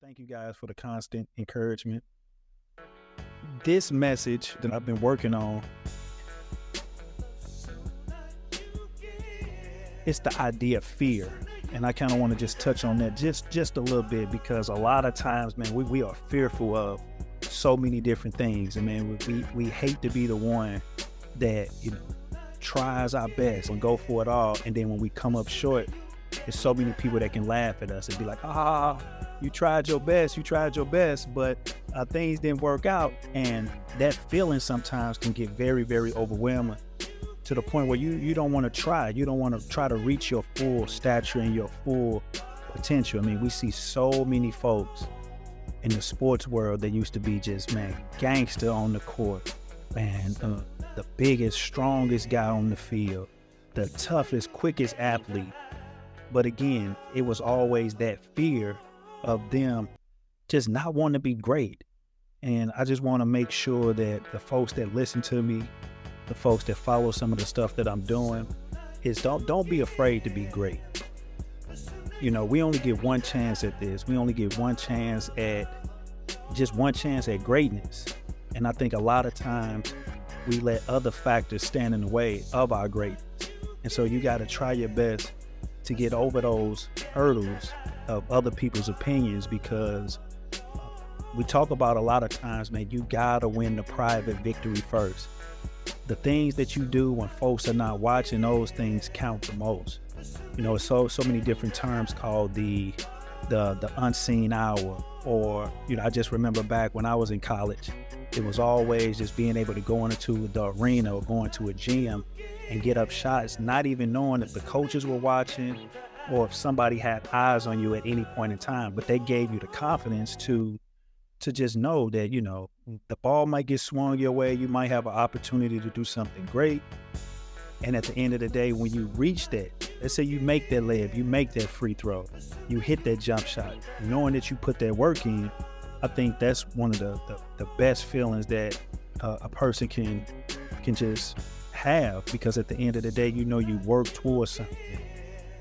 Thank you guys for the constant encouragement. This message that I've been working on, it's the idea of fear. And I kind of want to just touch on that just a little bit, because a lot of times, man, we are fearful of so many different things. And man, we hate to be the one that tries our best and go for it all. And then when we come up short, there's so many people that can laugh at us and be like, you tried your best, but things didn't work out. And that feeling sometimes can get very, very overwhelming, to the point where you don't want to try. You don't want to try to reach your full stature and your full potential. I mean, we see so many folks in the sports world that used to be just, man, gangster on the court, man, the biggest, strongest guy on the field, the toughest, quickest athlete. But again, it was always that fear of them just not wanting to be great. And I just want to make sure that the folks that listen to me, the folks that follow some of the stuff that I'm doing, is don't be afraid to be great. We only get one chance at this. We only get one chance at greatness. And I think a lot of times we let other factors stand in the way of our greatness. And so you got to try your best to get over those hurdles of other people's opinions, because we talk about a lot of times, man, you gotta win the private victory first. The things that you do when folks are not watching, those things count the most. So many different terms called the unseen hour, or I just remember back when I was in college, it was always just being able to go into the arena or go into a gym and get up shots, not even knowing if the coaches were watching or if somebody had eyes on you at any point in time. But they gave you the confidence to just know that, the ball might get swung your way. You might have an opportunity to do something great. And at the end of the day, when you reach that, let's say you make that layup, you make that free throw, you hit that jump shot, knowing that you put that work in, I think that's one of the best feelings that a person can just have, because at the end of the day, you work towards something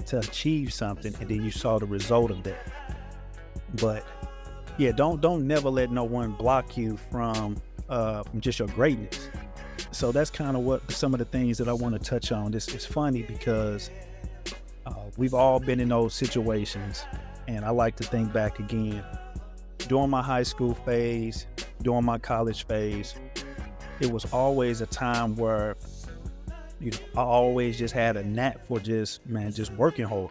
to achieve something, and then you saw the result of that. But yeah, don't never let no one block you from just your greatness. So that's kind of what some of the things that I want to touch on. It's funny because we've all been in those situations, and I like to think back again. During my high school phase, during my college phase, it was always a time where I always just had a knack for just working hard.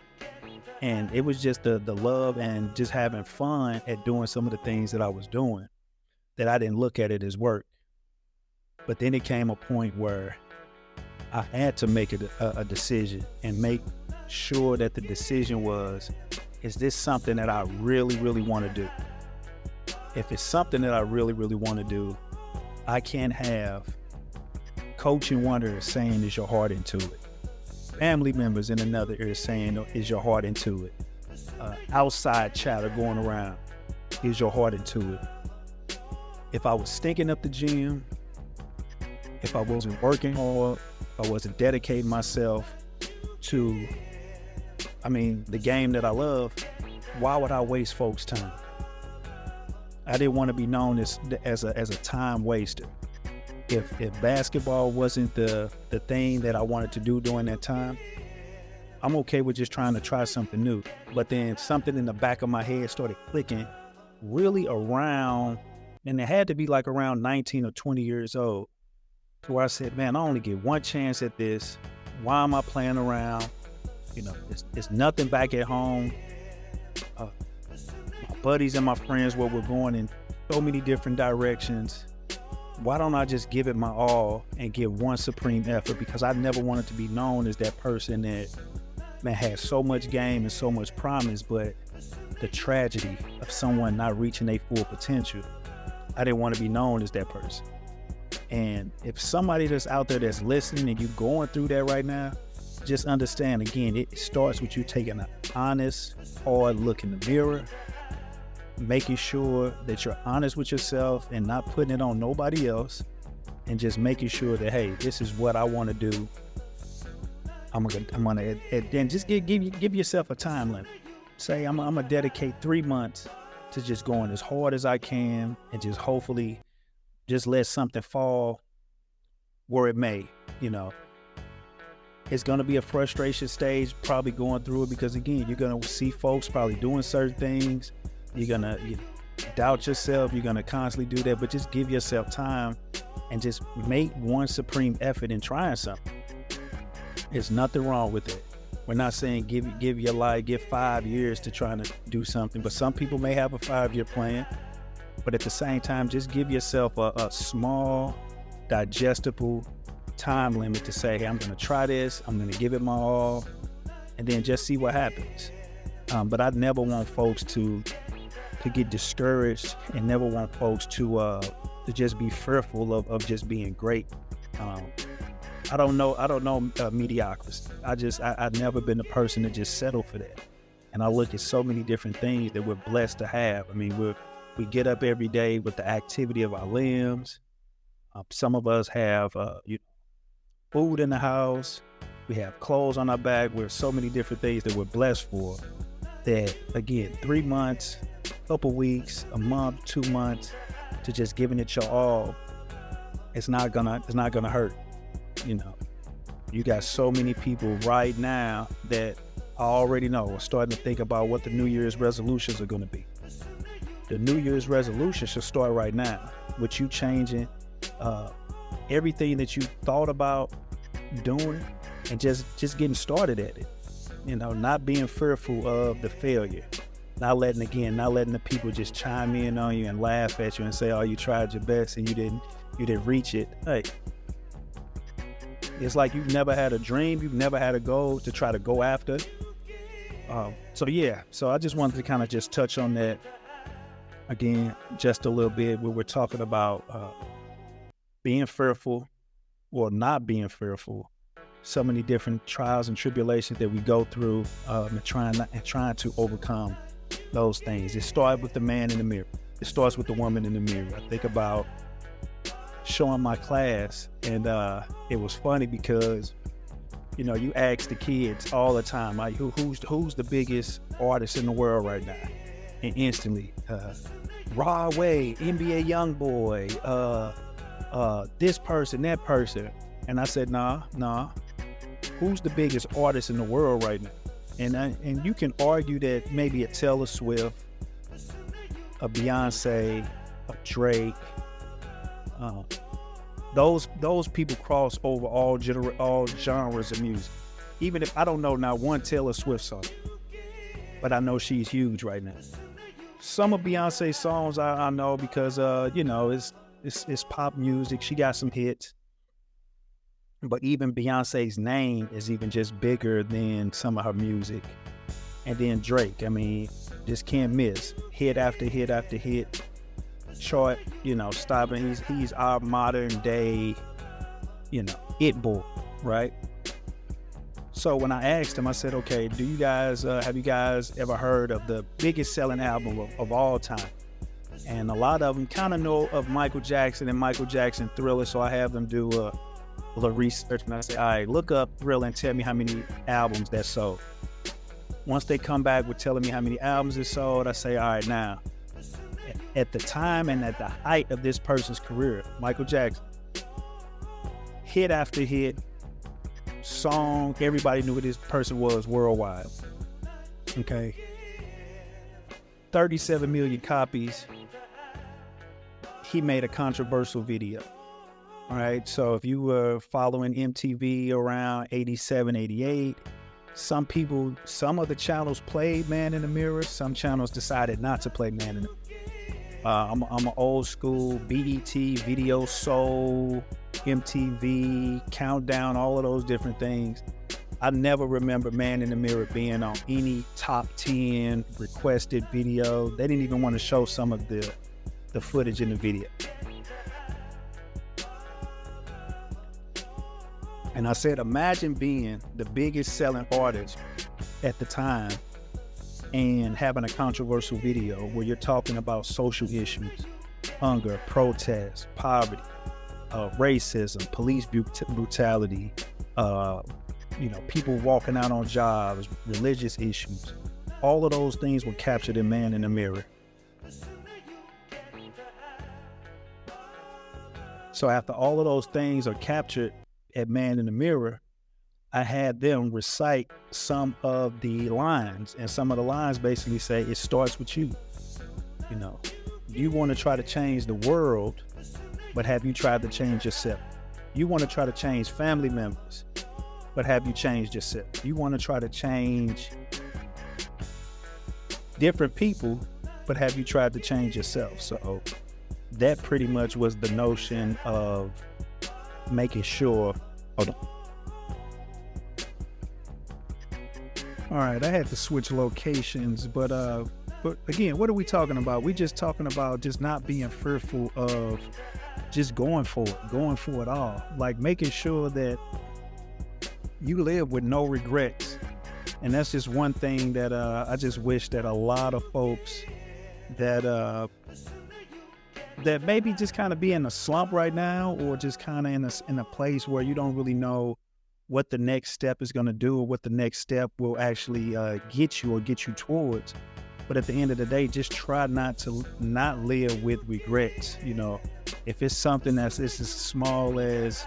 And it was just the love and just having fun at doing some of the things that I was doing, that I didn't look at it as work. But then it came a point where I had to make a decision and make sure that the decision was, is this something that I really, really want to do? If it's something that I really, really want to do, I can't have coach in one ear saying, is your heart into it? Family members in another ear saying, is your heart into it? Outside chatter going around, is your heart into it? If I was stinking up the gym, if I wasn't working hard, if I wasn't dedicating myself to, the game that I love, why would I waste folks' time? I didn't want to be known as a time waster. If basketball wasn't the thing that I wanted to do during that time, I'm okay with just trying to try something new. But then something in the back of my head started clicking really around, and it had to be like around 19 or 20 years old, to where I said, man, I only get one chance at this. Why am I playing around? It's nothing back at home. My buddies and my friends, where we're going in so many different directions. Why don't I just give it my all and give one supreme effort? Because I never wanted to be known as that person that, had so much game and so much promise, but the tragedy of someone not reaching their full potential, I didn't want to be known as that person. And if somebody that's out there that's listening and you're going through that right now, just understand, again, it starts with you taking an honest, hard look in the mirror, making sure that you're honest with yourself and not putting it on nobody else, and just making sure that, hey, this is what I want to do. I'm gonna and then just give yourself a time limit. Say I'm gonna dedicate 3 months to just going as hard as I can and just hopefully just let something fall where it may, you know. It's going to be a frustration stage probably going through it because, again, you're going to see folks probably doing certain things. You're going to doubt yourself. You're going to constantly do that, but just give yourself time and just make one supreme effort in trying something. There's nothing wrong with it. We're not saying give your life, give 5 years to trying to do something, but some people may have a 5-year plan. But at the same time, just give yourself a small, digestible time limit to say, hey, I'm going to try this. I'm going to give it my all, and then just see what happens. But I never want folks to get discouraged, and never want folks to just be fearful of just being great. I don't know mediocrity. I've never been the person to just settle for that. And I look at so many different things that we're blessed to have. I mean, we get up every day with the activity of our limbs. Some of us have food in the house. We have clothes on our back. We're so many different things that we're blessed for. That, again, 3 months, couple weeks, a month, 2 months, to just giving it your all, it's not gonna hurt. You know, you got so many people right now that I already know are starting to think about what the New Year's resolutions are going to be. The New Year's resolution should start right now with you changing everything that you thought about doing and just getting started at it. You know, not being fearful of the failure, not letting the people just chime in on you and laugh at you and say, oh, you tried your best and you didn't reach it. Hey, it's like you've never had a dream, you've never had a goal to try to go after. So I just wanted to kind of just touch on that again, just a little bit, where we're talking about being fearful or not being fearful. So many different trials and tribulations that we go through, and trying to overcome those things. It starts with the man in the mirror. It starts with the woman in the mirror. I think about showing my class, and it was funny because, you know, you ask the kids all the time, like, who's the biggest artist in the world right now? And instantly, Raw Wade, NBA Youngboy, this person, that person. And I said, nah. Who's the biggest artist in the world right now? And you can argue that maybe a Taylor Swift, a Beyonce, a Drake, those people cross over all genres of music. Even if I don't know now one Taylor Swift song, but I know she's huge right now. Some of Beyonce's songs I know because it's pop music. She got some hits. But even Beyonce's name is even just bigger than some of her music. And then Drake, I mean, just can't miss. Hit after hit after hit. Chart, stopping. He's our modern day, it boy, right? So when I asked him, I said, okay, have you guys ever heard of the biggest selling album of all time? And a lot of them kind of know of Michael Jackson and Michael Jackson Thriller, so I have them do a little research, and I say, all right, look up Thriller and tell me how many albums that sold. Once they come back with telling me how many albums it sold, I say, all right, now, at the time and at the height of this person's career, Michael Jackson, hit after hit, song, everybody knew who this person was worldwide. Okay. 37 million copies. He made a controversial video. All right, so if you were following MTV around 87, 88, some of the channels played Man in the Mirror. Some channels decided not to play Man in the Mirror. I'm an old school BET, Video Soul, MTV, Countdown, all of those different things. I never remember Man in the Mirror being on any top 10 requested video. They didn't even want to show some of the footage in the video. And I said, imagine being the biggest selling artist at the time and having a controversial video where you're talking about social issues, hunger, protests, poverty, racism, police brutality, people walking out on jobs, religious issues. All of those things were captured in Man in the Mirror. So after all of those things are captured at Man in the Mirror, I had them recite some of the lines, and some of the lines basically say, it starts with you. You know, you want to try to change the world, but have you tried to change yourself? You want to try to change family members, but have you changed yourself? You want to try to change different people, but have you tried to change yourself? So that pretty much was the notion of making sure, hold on. All right, I had to switch locations, but again, what are we talking about? We just talking about just not being fearful of just going for it all. Like making sure that you live with no regrets. And that's just one thing that I just wish that a lot of folks that maybe just kind of be in a slump right now, or just kind of in a place where you don't really know what the next step is going to do, or what the next step will actually get you towards. But at the end of the day, just try not to live with regrets. You know, if it's something that's as small as,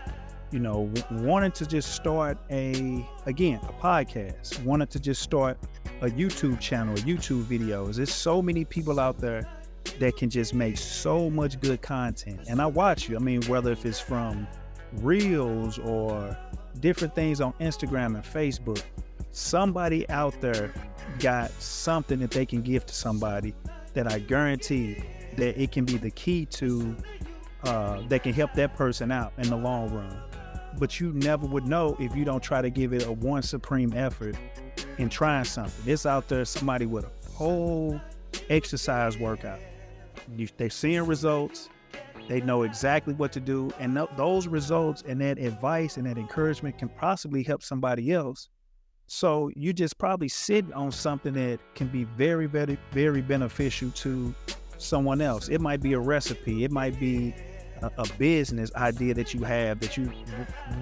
you know, wanting to just start a podcast, wanting to just start a YouTube channel, YouTube videos. There's so many people out there that can just make so much good content. And I watch you. I mean, whether if it's from Reels or different things on Instagram and Facebook, somebody out there got something that they can give to somebody that I guarantee that it can be the key to that can help that person out in the long run. But you never would know if you don't try to give it a one supreme effort in trying something. It's out there, somebody with a whole exercise workout. They're seeing results. They know exactly what to do. And those results and that advice and that encouragement can possibly help somebody else. So you just probably sit on something that can be very, very, very beneficial to someone else. It might be a recipe. It might be a business idea that you have that you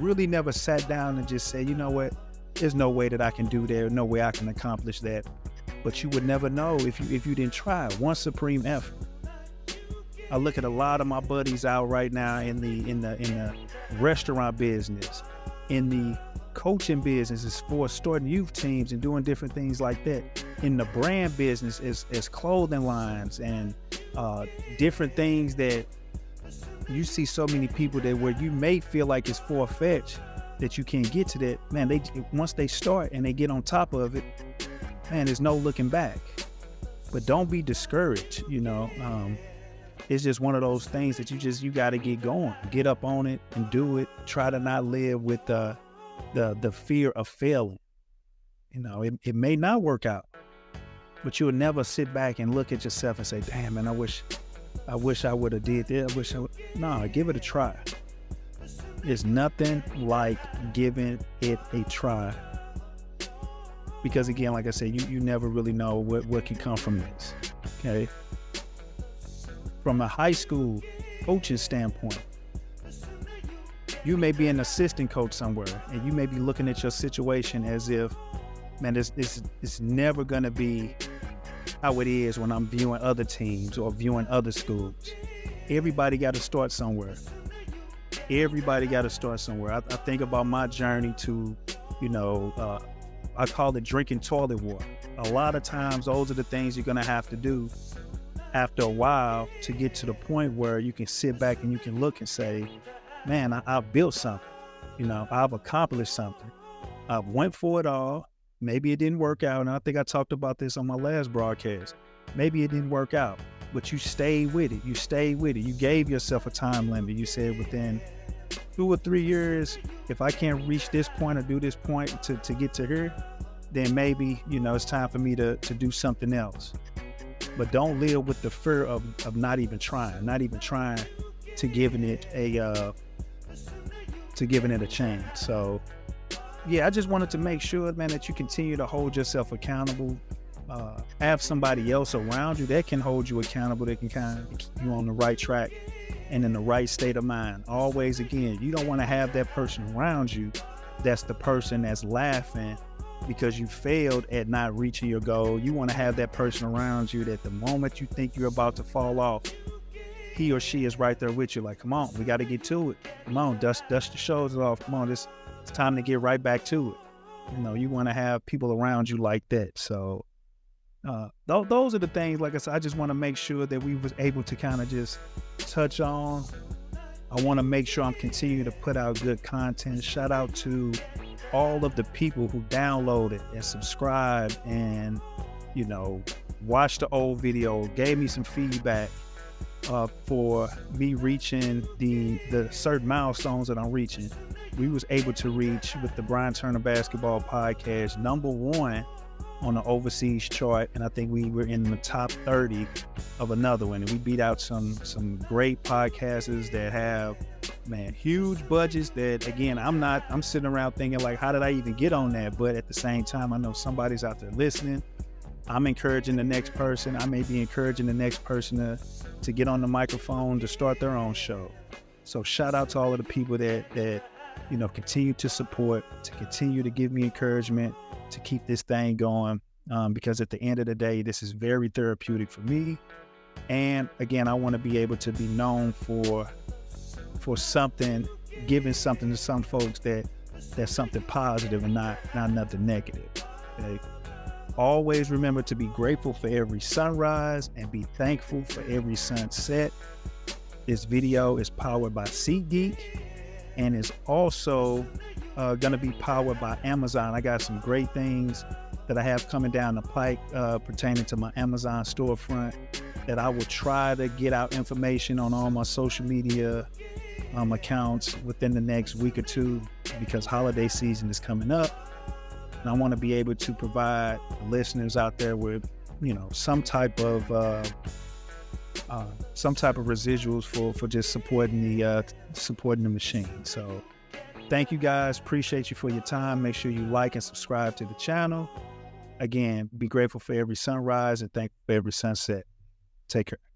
really never sat down and just said, you know what, there's no way that I can do that, no way I can accomplish that. But you would never know if you didn't try one supreme effort. I look at a lot of my buddies out right now in the restaurant business, in the coaching business as for starting youth teams and doing different things like that. In the brand business as clothing lines and different things that you see so many people that where you may feel like it's far-fetched that you can't get to that. Man, once they start and they get on top of it, man, there's no looking back. But don't be discouraged, you know. It's just one of those things that you got to get going, get up on it and do it. Try to not live with the fear of failing. You know, it may not work out, but you'll never sit back and look at yourself and say, damn, man, I wish I would have did that. No, give it a try. There's nothing like giving it a try. Because again, like I said, you never really know what can come from this. Okay. From a high school coaching standpoint, you may be an assistant coach somewhere and you may be looking at your situation as if, man, it's never gonna be how it is when I'm viewing other teams or viewing other schools. Everybody got to start somewhere. I think about my journey to, you know, I call it drinking toilet water. A lot of times those are the things you're going to have to do after a while to get to the point where you can sit back and you can look and say, man, I've built something. You know, I've accomplished something. I went for it all. Maybe it didn't work out. And I think I talked about this on my last broadcast. Maybe it didn't work out, but you stayed with it. You gave yourself a time limit. You said within 2 or 3 years, if I can't reach this point or do this point to get to here, then maybe, you know, it's time for me to do something else. But don't live with the fear of not even trying to giving it a chance. So yeah, I just wanted to make sure, man, that you continue to hold yourself accountable. Have somebody else around you that can hold you accountable, that can kind of keep you on the right track and in the right state of mind. Always, again, you don't want to have that person around you that's the person that's laughing because you failed at not reaching your goal. You want to have that person around you that the moment you think you're about to fall off, he or she is right there with you. Like, come on, we got to get to it. Come on, dust the shoulders off. Come on, it's time to get right back to it. You know, you want to have people around you like that. So those are the things, like I said, I just want to make sure that we was able to kind of just touch on. I want to make sure I'm continuing to put out good content. Shout out to all of the people who downloaded and subscribed and, you know, watched the old video, gave me some feedback for me reaching the certain milestones that I'm reaching. We was able to reach, with the Bryan Turner Basketball Podcast, #1 on the overseas chart, and I think we were in the top 30 of another one. And we beat out some great podcasters that have, man, huge budgets that, again, I'm sitting around thinking, like, how did I even get on that? But at the same time, I know somebody's out there listening. I'm encouraging the next person. I may be encouraging the next person to get on the microphone to start their own show. So shout out to all of the people that you know, continue to support, to continue to give me encouragement, to keep this thing going, because at the end of the day, this is very therapeutic for me. And again, I want to be able to be known for something, giving something to some folks that's something positive and not nothing negative. Okay? Always remember to be grateful for every sunrise and be thankful for every sunset. This video is powered by SeatGeek and is also going to be powered by Amazon. I got some great things that I have coming down the pike pertaining to my Amazon storefront that I will try to get out information on all my social media accounts within the next week or two, because holiday season is coming up. And I want to be able to provide listeners out there with, you know, some type of residuals for just supporting the machine. So thank you guys. Appreciate you for your time. Make sure you like and subscribe to the channel. Again, be grateful for every sunrise and thankful for every sunset. Take care.